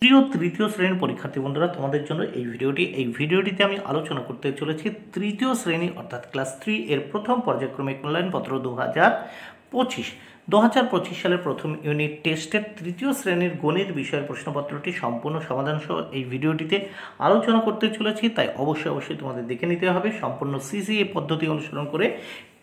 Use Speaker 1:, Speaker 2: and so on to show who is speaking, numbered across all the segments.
Speaker 1: প্রিয় তৃতীয় শ্রেণীর পরীক্ষার্থী বন্ধুরা, তোমাদের জন্য এই ভিডিওটিতে আমি আলোচনা করতে চলেছি তৃতীয় শ্রেণী অর্থাৎ ক্লাস 3 এর প্রথম পর্যায়ক্রমিক মূল্যায়নপত্র 2025 সালের প্রথম ইউনিট টেস্টের তৃতীয় শ্রেণীর গণিত বিষয়ের প্রশ্নপত্রটি সম্পূর্ণ সমাধান সহ এই ভিডিওটিতে আলোচনা করতে চলেছি। তাই অবশ্যই তোমাদের দেখে নিতে হবে সম্পূর্ণ সিসিএ পদ্ধতি অনুসরণ করে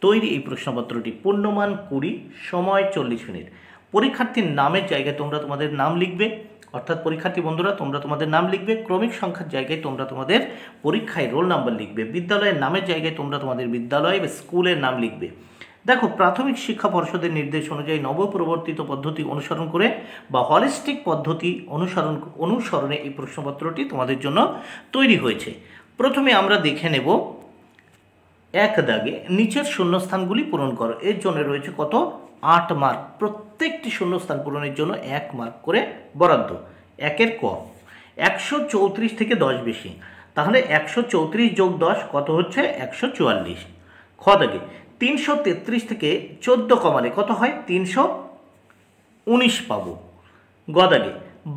Speaker 1: তৈরি এই প্রশ্নপত্রটি। পূর্ণমান 20, সময় 40 মিনিট। পরীক্ষার্থীর নামের জায়গায় তোমরা তোমাদের নাম লিখবে, অর্থাৎ পরীক্ষার্থী বন্ধুরা তোমরা তোমাদের নাম লিখবে। ক্রমিক সংখ্যার জায়গায় তোমরা তোমাদের পরীক্ষায় রোল নাম্বার লিখবে। বিদ্যালয়ের নামের জায়গায় তোমরা তোমাদের বিদ্যালয় বা স্কুলের নাম লিখবে। দেখো, প্রাথমিক শিক্ষা পর্ষদের নির্দেশ অনুযায়ী নবপ্রবর্তিত পদ্ধতি অনুসরণ করে বা হলিস্টিক পদ্ধতি অনুসরণে এই প্রশ্নপত্রটি তোমাদের জন্য তৈরি হয়েছে। প্রথমে আমরা দেখে নেব এক দাগে নিচের শূন্যস্থানগুলি পূরণ করো। এর জন্য রয়েছে কত? 8 মার্ক। প্রত্যেকটি শূন্যস্থান পূরণের জন্য 1 মার্ক করে বরাদ্দ। একের ক, 134 থেকে 10 বেশি, তাহলে 134 যোগ 10 কত হচ্ছে? 144। খ দাগে 333 থেকে 14 কমালে কত হয়? 319 পাবো। গ দাগে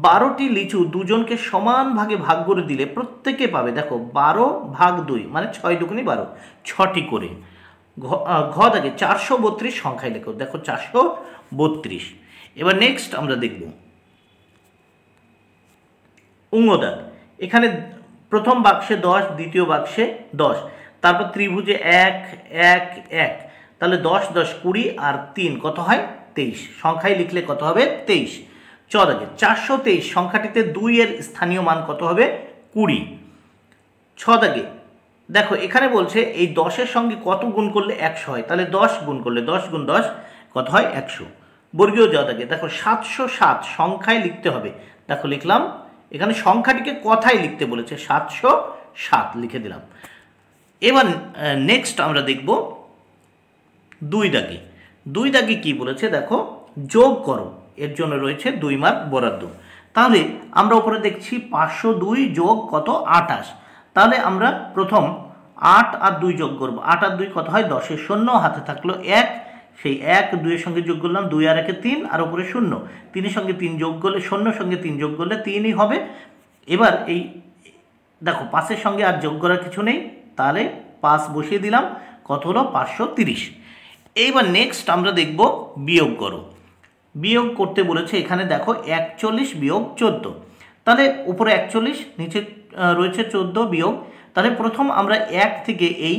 Speaker 1: 12টি লিচু দুজনকে সমান ভাগে ভাগ করে দিলে প্রত্যেকে পাবে, দেখো 12 ভাগ 2 মানে 6 দুগুণে 12, 6টি করে। ঘ দাগে 432 সংখ্যায় লেখো, দেখো 432। এবার নেক্সট আমরা দেখব উঙ্গদাগ। এখানে প্রথম বাক্সে 10, দ্বিতীয় বাক্সে 10, তারপর ত্রিভুজে 1 1 1, তাহলে 10 10 20 আর 3 কত হয়? 23। সংখ্যায় লিখলে কত হবে? 23। চ দাগে 423 সংখ্যাটিতে 2 এর স্থানীয় মান কত হবে? 20। ছ দাগে দেখো এখানে বলছে এই 10-এর সঙ্গে কত গুণ করলে 100 হয়, তাহলে 10 গুণ করলে 10 গুণ 10 কত হয়? 100। বর্গীয় জ দাগে দেখো 707 সংখ্যায় লিখতে হবে, দেখো লিখলাম। এখানে সংখ্যাটিকে কথায় লিখতে বলেছে, 707 লিখে দিলাম। এবার নেক্সট আমরা দেখব 2 দাগে। 2 দাগে কি বলেছে দেখো, যোগ করো। এর জন্য রয়েছে 2 মার্ক বরাদ্দ। তাহলে আমরা উপরে দেখছি 502 যোগ কত? 28। তাহলে আমরা প্রথম 8 আর 2 যোগ করব। 8 আর 2 কত হয়? 10-এর শূন্য, হাতে থাকলো 1, সেই 1 2-এর সঙ্গে যোগ করলাম, 2 আর 1 3, আর উপরে শূন্য, 3-এর সঙ্গে 3 যোগ করলে, শূন্যর সঙ্গে 3 যোগ করলে 3ই হবে। এবার এই দেখো 5-এর সঙ্গে আর যোগ করার কিছু নেই, তাহলে 5 বসিয়ে দিলাম, কত হলো? 530। এইবার নেক্সট আমরা দেখব বিয়োগ করো। বিয়োগ করতে বলেছে এখানে দেখো 41 বিয়োগ 14, তাহলে উপরে 41, নিচে রয়েছে 14 বিয়োগ। তাহলে প্রথম আমরা 1 থেকে এই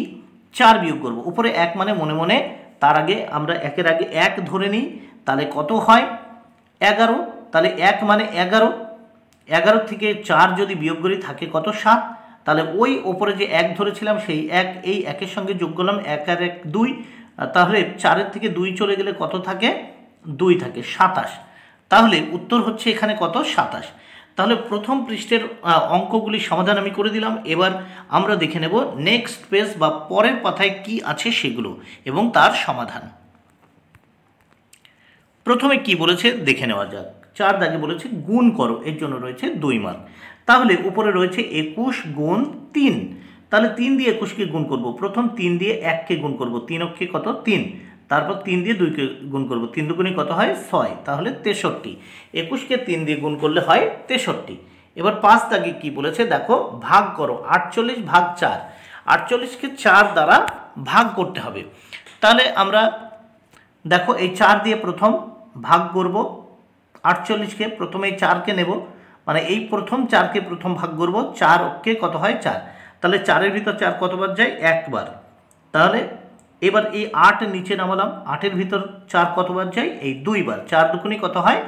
Speaker 1: 4 বিয়োগ করব। উপরে 1 মানে মনে মনে, তার আগে আমরা 1-এর আগে 1 ধরে নিই, তাহলে কত হয়? 11। তাহলে 1 মানে 11, 11 থেকে 4 যদি বিয়োগ করি থাকে কত? 7। তাহলে ওই ওপরে যে 1 ধরেছিলাম সেই 1 এই 1-এর সঙ্গে যোগ করলাম, 1 আর 1 2, তাহলে 4-এর থেকে 2 চলে গেলে কত থাকে? 2 থাকে, 27। তাহলে উত্তর হচ্ছে এখানে কত? 27। তাহলে প্রথম পৃষ্ঠের অঙ্কগুলি সমাধান আমি করে দিলাম। এবার আমরা দেখে নেব নেক্সট পেজ বা পরের পাতায় কি আছে সেগুলো এবং তার সমাধান। প্রথমে কি বলেছে দেখে নেওয়া যাক। 4 দাগে বলেছে গুণ করো, এর জন্য রয়েছে 2 মার্ক। তাহলে উপরে রয়েছে 21 গুণ 3, তাহলে 3 দিয়ে 21কে গুণ করব। প্রথম 3 দিয়ে 1কে গুণ করব, 3 অক্ষে কত? 3, তারপর 3 দিয়ে 2কে গুণ করব, 3 দুগুণে কত হয়? 6, তাহলে 63। 21কে 3 দিয়ে গুণ করলে হয় 63। এবার 5 দাগে কি বলেছে দেখো, ভাগ করো। 48 ভাগ 4, 48কে 4 দ্বারা ভাগ করতে হবে। তাহলে আমরা দেখো এই 4 দিয়ে প্রথম ভাগ করব 48কে, প্রথমে এই 4কে নেব, মানে এই প্রথম 4কে প্রথম ভাগ করব, 4 অক্ষে কত হয়? 4, তাহলে 4-এর ভিতর 4 কতবার যায়? একবার। তাহলে এবার এই 8 নিচে নামালাম, 8-এর ভিতর 4 কতবার যায়? এই 2 বার। 4 দুগুণে কত হয়?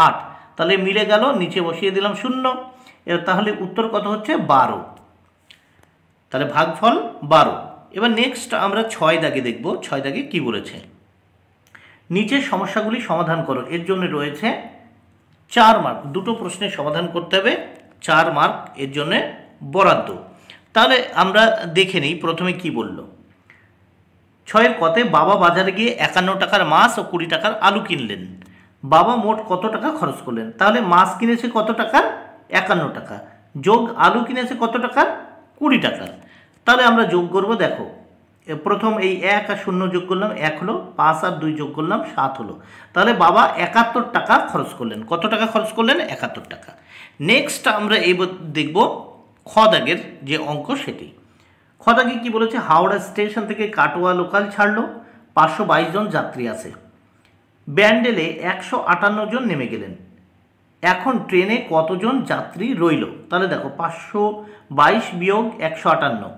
Speaker 1: 8, তাহলে মিলে গেল, নিচে বসিয়ে দিলাম 0। তাহলে উত্তর কত হচ্ছে? 12। তাহলে ভাগফল 12। এবার নেক্সট আমরা 6 দাগে দেখব। 6 দাগে কি বলেছে, নিচের সমস্যাগুলি সমাধান করো। এর জন্য রয়েছে 4 মার্ক। দুটো প্রশ্নের সমাধান করতে হবে, 4 মার্ক এর জন্য বরাদ্দ। তাহলে আমরা দেখে নিই প্রথমে কি বলল। 6-এর কতে বাবা বাজারে গিয়ে 51 টাকার মাছ ও 20 টাকার আলু কিনলেন। বাবা মোট কত টাকা খরচ করলেন? তাহলে মাছ কিনেছে কত টাকার? 51 টাকা, যোগ আলু কিনেছে কত টাকার? 20 টাকার। তাহলে আমরা যোগ করব। দেখো প্রথম এই 1 আর 0 যোগ করলাম, 1 হলো, 5 আর 2 যোগ করলাম, 7 হলো। তাহলে বাবা 71 টাকা খরচ করলেন। কত টাকা খরচ করলেন? 71 টাকা। নেক্সট আমরা এবার দেখব খ দাগের যে অঙ্ক সেটি। খ দাগে কী বলেছে, হাওড়া স্টেশন থেকে কাটোয়া লোকাল ছাড়লো, 522 জন যাত্রী আছে, ব্যান্ডেলে 158 জন নেমে গেলেন, এখন ট্রেনে কতজন যাত্রী রইল? তাহলে দেখো 522 বিয়োগ 158,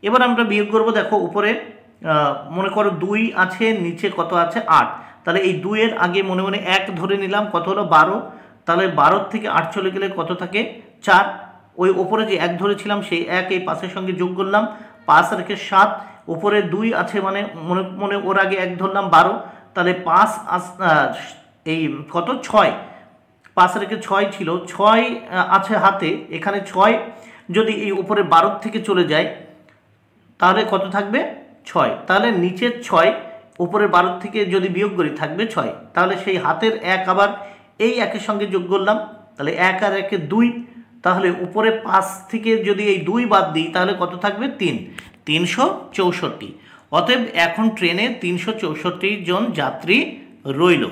Speaker 1: এবার আমরা বিয়োগ করবো। দেখো উপরে মনে করো 2 আছে, নিচে কত আছে 8, তাহলে এই 2-এর আগে মনে মনে 1 ধরে নিলাম, কত হলো 12, তাহলে 12 থেকে 8 চলে গেলে কত থাকে 4, ওই ওপরে যে 1 ধরেছিলাম সেই 1 এই 5-এর সঙ্গে যোগ করলাম, 5 রেখে 7, উপরে 2 আছে মানে মনে মনে ওর আগে 1 ধরলাম 12, তাহলে 5 এই কত 6, 5 রেখে 6 ছিল, 6 আছে হাতে, এখানে 6 যদি এই উপরে 12 থেকে চলে যায় তাহলে কত থাকবে 6, তাহলে নিচের 6 উপরের 12 থেকে যদি বিয়োগ করি থাকবে 6, তাহলে সেই হাতের 1 আবার এই 1-এর সঙ্গে যোগ করলাম, তাহলে 1 আর 1-এ 2, তাহলে উপরে 5 থেকে যদি এই 2 বাদ দিই তাহলে কত থাকবে 3, 364। অতএব এখন ট্রেনে 364 জন যাত্রী রইল।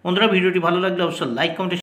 Speaker 1: বন্ধুরা ভিডিওটি ভালো লাগলে অবশ্যই লাইক কমেন্ট